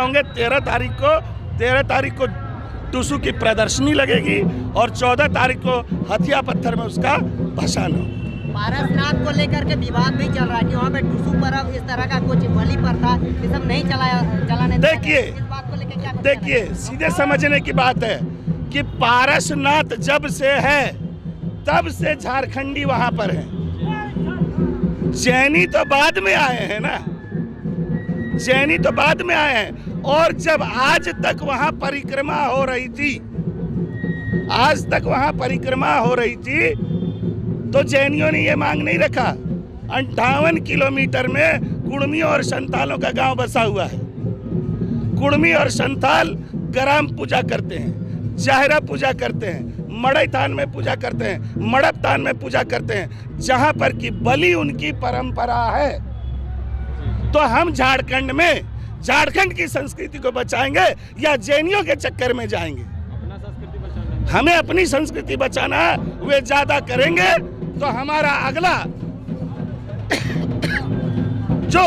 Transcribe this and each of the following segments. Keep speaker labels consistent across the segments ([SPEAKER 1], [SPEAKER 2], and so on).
[SPEAKER 1] होंगे 13 तारीख को टुसु की प्रदर्शनी लगेगी और 14 तारीख को हथिया पत्थर में उसका भसान हो।
[SPEAKER 2] पारसनाथ को लेकर के विवाद भी चल रहा है कि वहाँ पे टुसु परब इस तरह का कुछ बलि प्रथा ये सब नहीं चलाने।
[SPEAKER 1] देखिए सीधे समझने की बात है कि पारसनाथ जब से है तब से झारखंडी वहां पर है। जैनी तो बाद में आए हैं ना, जैनी तो बाद में आए हैं। और जब आज तक वहां परिक्रमा हो रही थी, आज तक वहां परिक्रमा हो रही थी, तो जैनियों ने ये मांग नहीं रखा। 58 किलोमीटर में कुड़मी और संतालों का गांव बसा हुआ है। कुड़मी और संताल ग्राम पूजा करते हैं, जाहरा पूजा करते हैं, मड़ई थान में पूजा करते हैं, मड़प थान में पूजा करते हैं, जहां पर की बलि उनकी परंपरा है। तो हम झारखंड में झारखंड की संस्कृति को बचाएंगे या जैनियों के चक्कर में जाएंगे?
[SPEAKER 3] अपना संस्कृति बचाना,
[SPEAKER 1] हमें अपनी संस्कृति बचाना है। वे ज्यादा करेंगे तो हमारा अगला जो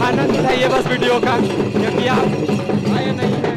[SPEAKER 3] आनंद उठाइए बस वीडियो का, क्योंकि आप आए नहीं हैं।